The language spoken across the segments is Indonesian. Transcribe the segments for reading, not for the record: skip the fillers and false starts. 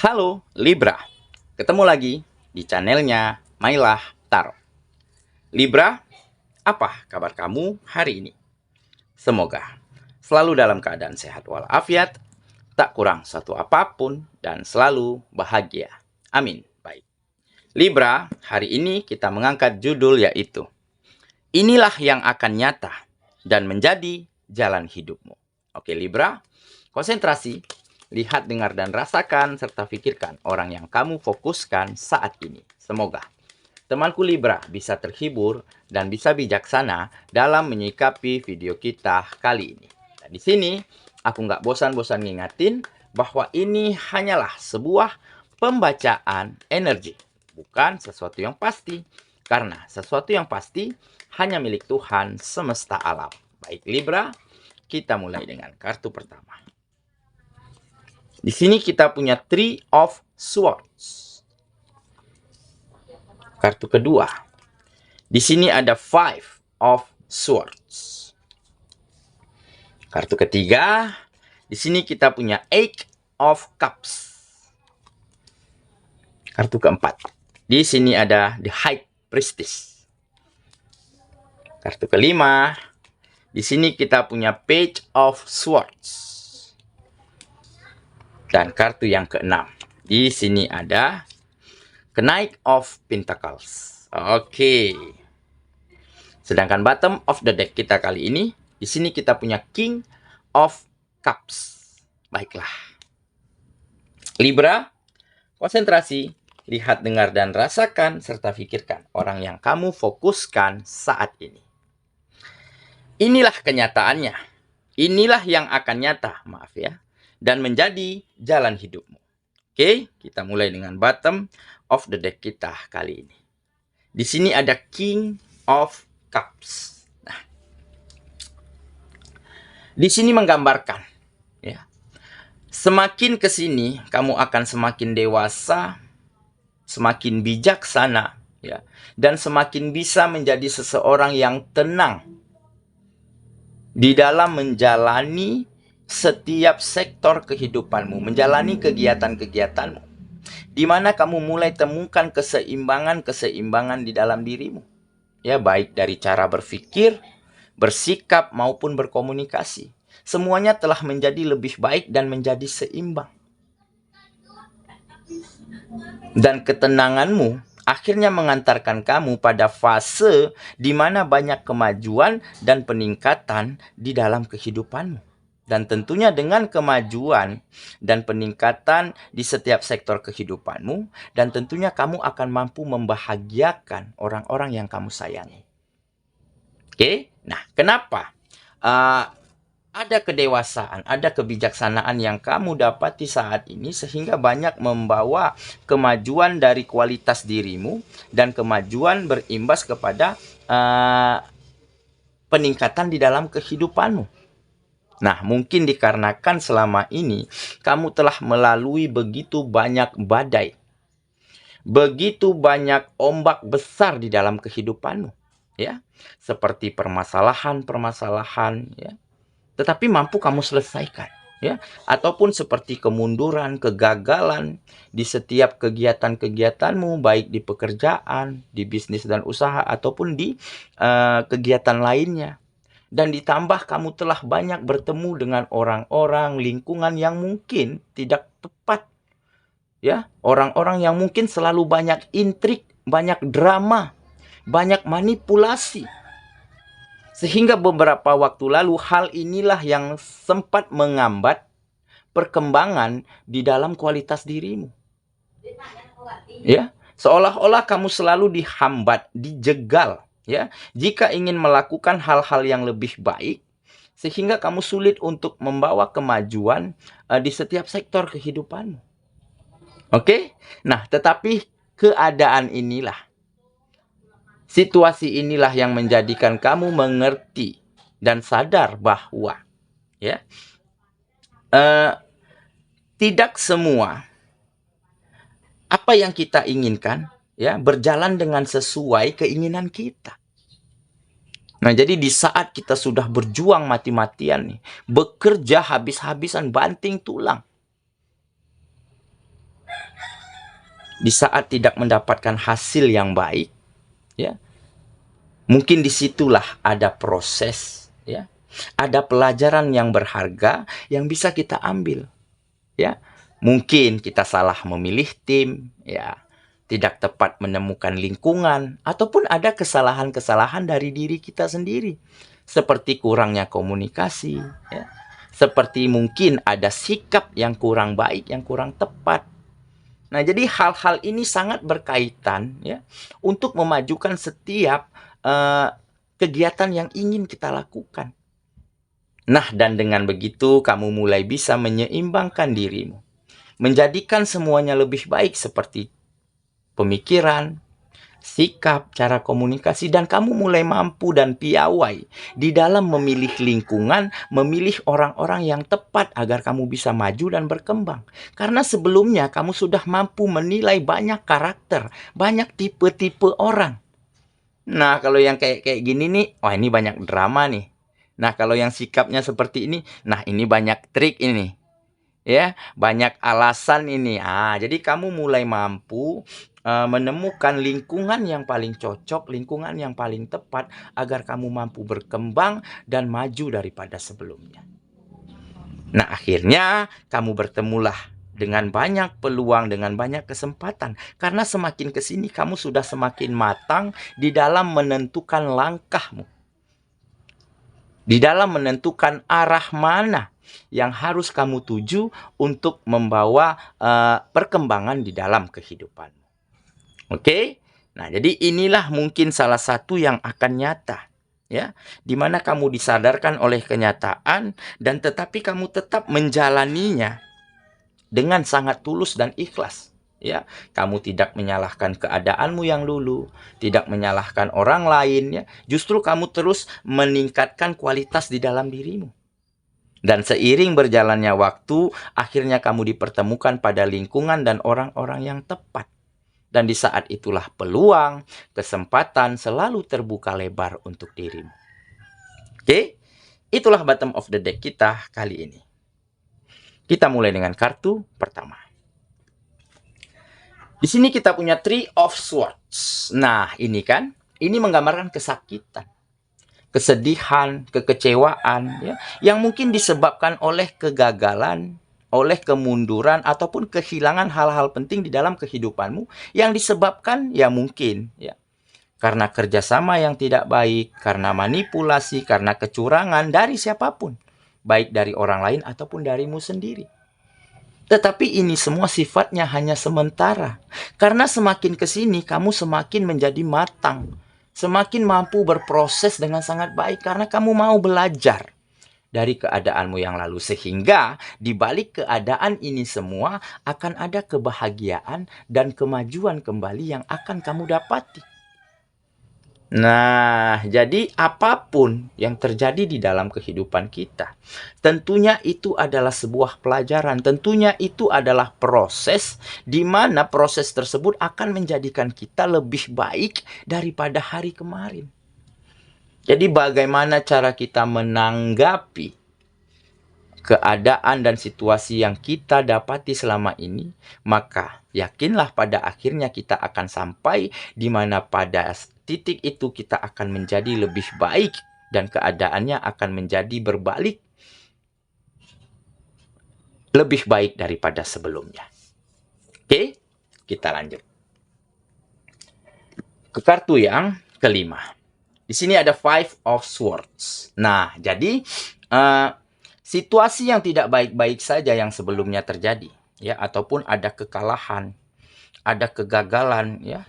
Halo Libra, ketemu lagi di channelnya Mailah Tarot. Libra, apa kabar kamu hari ini? Semoga selalu dalam keadaan sehat walafiat, tak kurang satu apapun, dan selalu bahagia. Amin. Baik. Libra, hari ini kita mengangkat judul yaitu inilah yang akan nyata dan menjadi jalan hidupmu. Oke Libra, konsentrasi. Lihat, dengar, dan rasakan, serta pikirkan orang yang kamu fokuskan saat ini. Semoga temanku Libra bisa terhibur dan bisa bijaksana dalam menyikapi video kita kali ini. Dan di sini, aku nggak bosan-bosan ngingatin bahwa ini hanyalah sebuah pembacaan energi, bukan sesuatu yang pasti. Karena sesuatu yang pasti hanya milik Tuhan semesta alam. Baik Libra, kita mulai dengan kartu pertama. Di sini kita punya Three of Swords. Kartu kedua. Di sini ada Five of Swords. Kartu ketiga. Di sini kita punya Eight of Cups. Kartu keempat. Di sini ada The High Priestess. Kartu kelima. Di sini kita punya Page of Swords. Dan kartu yang keenam. Di sini ada Knight of Pentacles. Oke. Sedangkan bottom of the deck kita kali ini, di sini kita punya King of Cups. Baiklah. Libra, konsentrasi, lihat, dengar, dan rasakan, serta pikirkan orang yang kamu fokuskan saat ini. Inilah kenyataannya. Inilah yang akan nyata, maaf ya, dan menjadi jalan hidupmu. Oke, kita mulai dengan bottom of the deck kita kali ini. Di sini ada King of Cups. Nah, di sini menggambarkan, ya, semakin ke sini kamu akan semakin dewasa, semakin bijaksana, ya, dan semakin bisa menjadi seseorang yang tenang di dalam menjalani setiap sektor kehidupanmu, menjalani kegiatan-kegiatanmu, di mana kamu mulai temukan keseimbangan-keseimbangan di dalam dirimu. Ya, baik dari cara berpikir, bersikap, maupun berkomunikasi. Semuanya telah menjadi lebih baik dan menjadi seimbang. Dan ketenanganmu akhirnya mengantarkan kamu pada fase di mana banyak kemajuan dan peningkatan di dalam kehidupanmu. Dan tentunya dengan kemajuan dan peningkatan di setiap sektor kehidupanmu, dan tentunya kamu akan mampu membahagiakan orang-orang yang kamu sayangi. Oke, nah kenapa? Ada kedewasaan, ada kebijaksanaan yang kamu dapati saat ini sehingga banyak membawa kemajuan dari kualitas dirimu dan kemajuan berimbas kepada peningkatan di dalam kehidupanmu. Nah, mungkin dikarenakan selama ini kamu telah melalui begitu banyak badai, begitu banyak ombak besar di dalam kehidupanmu, ya, seperti permasalahan-permasalahan, ya, tetapi mampu kamu selesaikan, ya, ataupun seperti kemunduran, kegagalan di setiap kegiatan-kegiatanmu, baik di pekerjaan, di bisnis dan usaha, ataupun di kegiatan lainnya. Dan ditambah kamu telah banyak bertemu dengan orang-orang, lingkungan yang mungkin tidak tepat. Ya, orang-orang yang mungkin selalu banyak intrik, banyak drama, banyak manipulasi. Sehingga beberapa waktu lalu hal inilah yang sempat mengambat perkembangan di dalam kualitas dirimu. Ya, seolah-olah kamu selalu dihambat, dijegal. Ya, jika ingin melakukan hal-hal yang lebih baik, sehingga kamu sulit untuk membawa kemajuan di setiap sektor kehidupanmu. Oke? Nah, tetapi keadaan inilah, situasi inilah yang menjadikan kamu mengerti dan sadar bahwa, ya, tidak semua apa yang kita inginkan, ya, berjalan dengan sesuai keinginan kita. Nah, jadi di saat kita sudah berjuang mati-matian nih, bekerja habis-habisan, banting tulang, di saat tidak mendapatkan hasil yang baik, ya, mungkin disitulah ada proses, ya, ada pelajaran yang berharga yang bisa kita ambil, ya. Mungkin kita salah memilih tim, ya, tidak tepat menemukan lingkungan, ataupun ada kesalahan-kesalahan dari diri kita sendiri, seperti kurangnya komunikasi, ya, seperti mungkin ada sikap yang kurang baik, yang kurang tepat. Nah, jadi hal-hal ini sangat berkaitan, ya, untuk memajukan setiap kegiatan yang ingin kita lakukan. Nah, dan dengan begitu kamu mulai bisa menyeimbangkan dirimu, menjadikan semuanya lebih baik seperti pemikiran, sikap, cara komunikasi, dan kamu mulai mampu dan piawai di dalam memilih lingkungan, memilih orang-orang yang tepat agar kamu bisa maju dan berkembang. Karena sebelumnya kamu sudah mampu menilai banyak karakter, banyak tipe-tipe orang. Nah, kalau yang kayak gini nih, wah ini banyak drama nih. Nah, kalau yang sikapnya seperti ini, nah ini banyak trik ini. Ya, banyak alasan ini. Jadi kamu mulai mampu menemukan lingkungan yang paling cocok, lingkungan yang paling tepat agar kamu mampu berkembang dan maju daripada sebelumnya. Nah, akhirnya kamu bertemulah dengan banyak peluang, dengan banyak kesempatan. Karena semakin ke sini kamu sudah semakin matang di dalam menentukan langkahmu, di dalam menentukan arah mana yang harus kamu tuju untuk membawa perkembangan di dalam kehidupanmu. Oke? Nah, jadi inilah mungkin salah satu yang akan nyata, ya, di mana kamu disadarkan oleh kenyataan dan tetapi kamu tetap menjalaninya dengan sangat tulus dan ikhlas. Ya, kamu tidak menyalahkan keadaanmu yang dulu, tidak menyalahkan orang lain, ya. Justru kamu terus meningkatkan kualitas di dalam dirimu. Dan seiring berjalannya waktu, akhirnya kamu dipertemukan pada lingkungan dan orang-orang yang tepat. Dan di saat itulah peluang, kesempatan selalu terbuka lebar untuk dirimu. Oke, itulah bottom of the deck kita kali ini. Kita mulai dengan kartu pertama. Di sini kita punya Three of Swords. Nah, ini kan, ini menggambarkan kesakitan, kesedihan, kekecewaan, ya, yang mungkin disebabkan oleh kegagalan, oleh kemunduran, ataupun kehilangan hal-hal penting di dalam kehidupanmu yang disebabkan, ya mungkin, ya, karena kerjasama yang tidak baik, karena manipulasi, karena kecurangan dari siapapun, baik dari orang lain ataupun darimu sendiri. Tetapi ini semua sifatnya hanya sementara, karena semakin ke sini kamu semakin menjadi matang, semakin mampu berproses dengan sangat baik karena kamu mau belajar dari keadaanmu yang lalu. Sehingga di balik keadaan ini semua akan ada kebahagiaan dan kemajuan kembali yang akan kamu dapati. Nah, jadi apapun yang terjadi di dalam kehidupan kita, tentunya itu adalah sebuah pelajaran. Tentunya itu adalah proses di mana proses tersebut akan menjadikan kita lebih baik daripada hari kemarin. Jadi bagaimana cara kita menanggapi keadaan dan situasi yang kita dapati selama ini, maka yakinlah pada akhirnya kita akan sampai di mana pada titik itu kita akan menjadi lebih baik dan keadaannya akan menjadi berbalik lebih baik daripada sebelumnya. Oke, kita lanjut ke kartu yang kelima. Di sini ada Five of Swords. Nah, jadi situasi yang tidak baik-baik saja yang sebelumnya terjadi, ya, ataupun ada kekalahan, ada kegagalan, ya,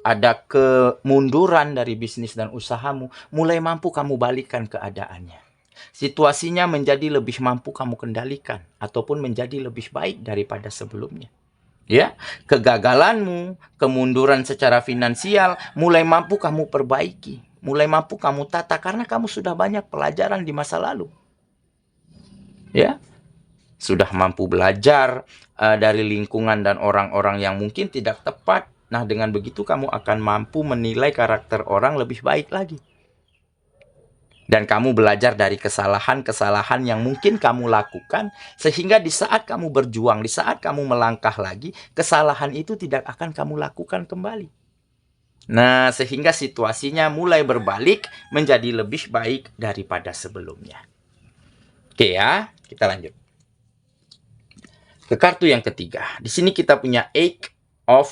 ada kemunduran dari bisnis dan usahamu, mulai mampu kamu balikan keadaannya. Situasinya menjadi lebih mampu kamu kendalikan ataupun menjadi lebih baik daripada sebelumnya. Ya, kegagalanmu, kemunduran secara finansial mulai mampu kamu perbaiki, mulai mampu kamu tata karena kamu sudah banyak pelajaran di masa lalu. Ya, sudah mampu belajar dari lingkungan dan orang-orang yang mungkin tidak tepat. Nah, dengan begitu kamu akan mampu menilai karakter orang lebih baik lagi. Dan kamu belajar dari kesalahan-kesalahan yang mungkin kamu lakukan, sehingga di saat kamu berjuang, di saat kamu melangkah lagi, kesalahan itu tidak akan kamu lakukan kembali. Nah, sehingga situasinya mulai berbalik menjadi lebih baik daripada sebelumnya. Oke ya, kita lanjut. Ke kartu yang ketiga. Di sini kita punya Eight of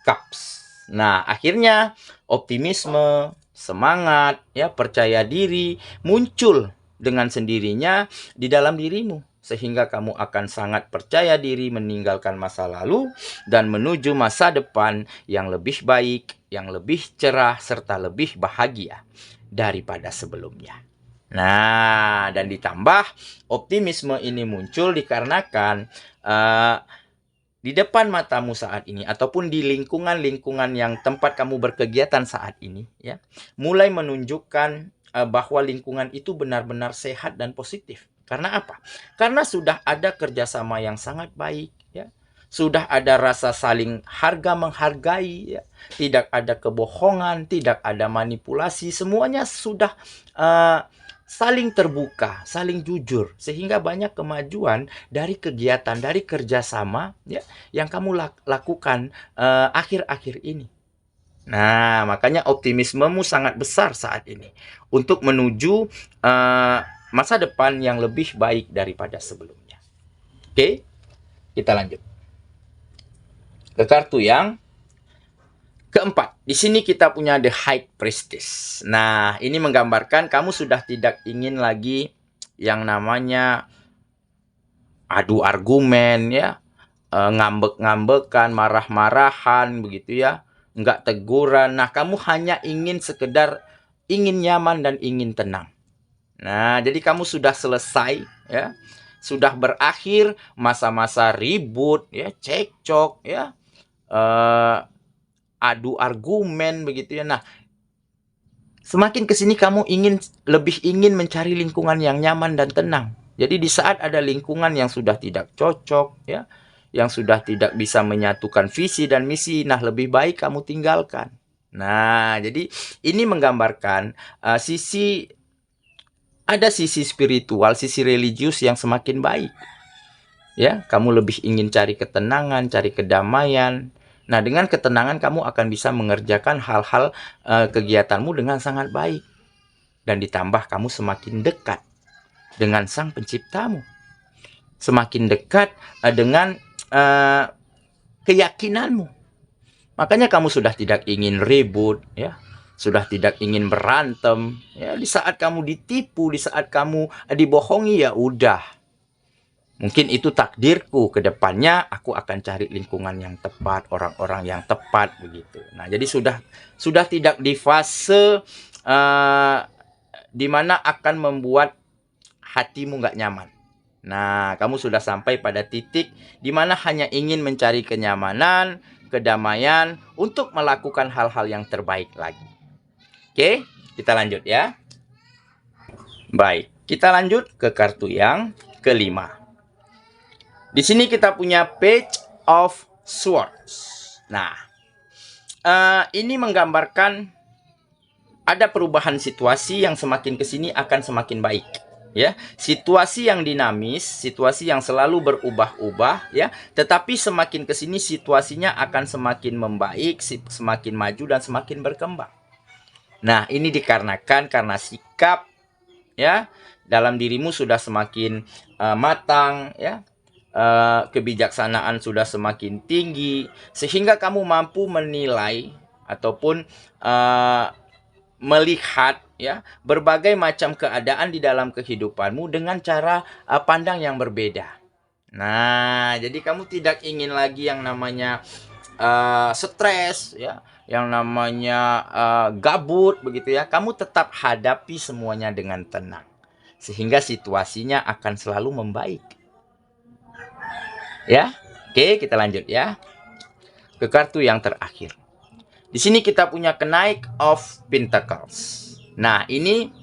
Cups. Nah, akhirnya optimisme, semangat, ya, percaya diri muncul dengan sendirinya di dalam dirimu, sehingga kamu akan sangat percaya diri meninggalkan masa lalu dan menuju masa depan yang lebih baik, yang lebih cerah serta lebih bahagia daripada sebelumnya. Nah, dan ditambah optimisme ini muncul dikarenakan di depan matamu saat ini ataupun di lingkungan-lingkungan yang tempat kamu berkegiatan saat ini, ya, mulai menunjukkan bahwa lingkungan itu benar-benar sehat dan positif. Karena apa? Karena sudah ada kerjasama yang sangat baik, ya. Sudah ada rasa saling harga menghargai, ya. Tidak ada kebohongan, tidak ada manipulasi, semuanya sudah saling terbuka, saling jujur, sehingga banyak kemajuan dari kegiatan, dari kerjasama, ya, yang kamu lakukan akhir-akhir ini. Nah, makanya optimismemu sangat besar saat ini untuk menuju masa depan yang lebih baik daripada sebelumnya. Oke, kita lanjut ke kartu yang keempat. Di sini kita punya The High Priestess. Nah, ini menggambarkan kamu sudah tidak ingin lagi yang namanya adu argumen, ya, ngambek-ngambekan, marah-marahan begitu, ya, nggak teguran. Nah, kamu hanya ingin sekedar ingin nyaman dan ingin tenang. Nah, jadi kamu sudah selesai, ya, sudah berakhir masa-masa ribut, ya, cekcok, ya, adu argumen begitu, ya. Nah, semakin kesini kamu lebih ingin mencari lingkungan yang nyaman dan tenang. Jadi di saat ada lingkungan yang sudah tidak cocok, ya, yang sudah tidak bisa menyatukan visi dan misi, nah, lebih baik kamu tinggalkan. Nah, jadi ini menggambarkan sisi spiritual, sisi religius yang semakin baik. Ya, kamu lebih ingin cari ketenangan, cari kedamaian. Nah, dengan ketenangan kamu akan bisa mengerjakan hal-hal kegiatanmu dengan sangat baik. Dan ditambah kamu semakin dekat dengan Sang Penciptamu. Semakin dekat dengan keyakinanmu. Makanya kamu sudah tidak ingin ribut, ya. Sudah tidak ingin berantem, ya. Di saat kamu ditipu, di saat kamu dibohongi, ya udah. Mungkin itu takdirku, ke depannya aku akan cari lingkungan yang tepat, orang-orang yang tepat begitu. Nah, jadi sudah tidak di fase di mana akan membuat hatimu nggak nyaman. Nah, kamu sudah sampai pada titik di mana hanya ingin mencari kenyamanan, kedamaian untuk melakukan hal-hal yang terbaik lagi. Oke, kita lanjut ya. Baik, kita lanjut ke kartu yang kelima. Di sini kita punya Page of Swords. Nah, ini menggambarkan ada perubahan situasi yang semakin kesini akan semakin baik, ya. Situasi yang dinamis, situasi yang selalu berubah-ubah, ya. Tetapi semakin kesini situasinya akan semakin membaik, semakin maju dan semakin berkembang. Nah, ini dikarenakan karena sikap, ya, dalam dirimu sudah semakin matang, ya. Kebijaksanaan sudah semakin tinggi, sehingga kamu mampu menilai ataupun melihat, ya, berbagai macam keadaan di dalam kehidupanmu dengan cara pandang yang berbeda. Nah, jadi kamu tidak ingin lagi yang namanya stres, ya, yang namanya gabut begitu, ya. Kamu tetap hadapi semuanya dengan tenang, sehingga situasinya akan selalu membaik. Ya, oke, kita lanjut ya ke kartu yang terakhir. Di sini kita punya Knight of Pentacles. Nah, ini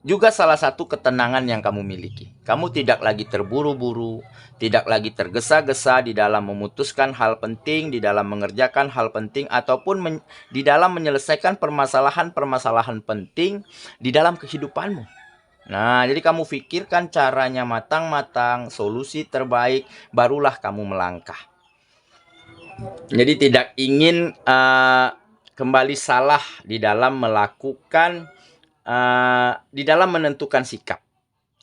juga salah satu ketenangan yang kamu miliki. Kamu tidak lagi terburu-buru, tidak lagi tergesa-gesa di dalam memutuskan hal penting, di dalam mengerjakan hal penting, ataupun di dalam menyelesaikan permasalahan-permasalahan penting di dalam kehidupanmu. Nah, jadi kamu pikirkan caranya matang-matang, solusi terbaik, barulah kamu melangkah. Jadi tidak ingin kembali salah di dalam melakukan, di dalam menentukan sikap,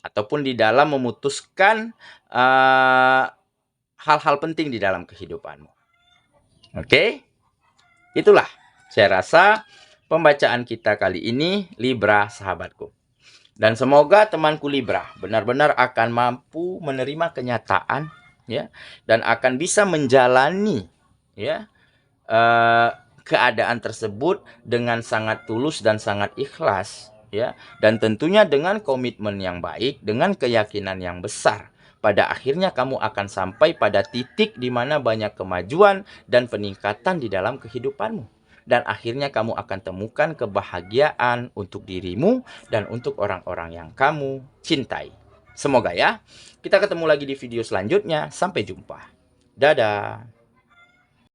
ataupun di dalam memutuskan hal-hal penting di dalam kehidupanmu. Oke? Itulah saya rasa pembacaan kita kali ini, Libra sahabatku. Dan semoga temanku Libra benar-benar akan mampu menerima kenyataan, ya, dan akan bisa menjalani, ya, keadaan tersebut dengan sangat tulus dan sangat ikhlas, ya, dan tentunya dengan komitmen yang baik, dengan keyakinan yang besar. Pada akhirnya kamu akan sampai pada titik di mana banyak kemajuan dan peningkatan di dalam kehidupanmu. Dan akhirnya kamu akan temukan kebahagiaan untuk dirimu dan untuk orang-orang yang kamu cintai. Semoga ya. Kita ketemu lagi di video selanjutnya. Sampai jumpa. Dadah.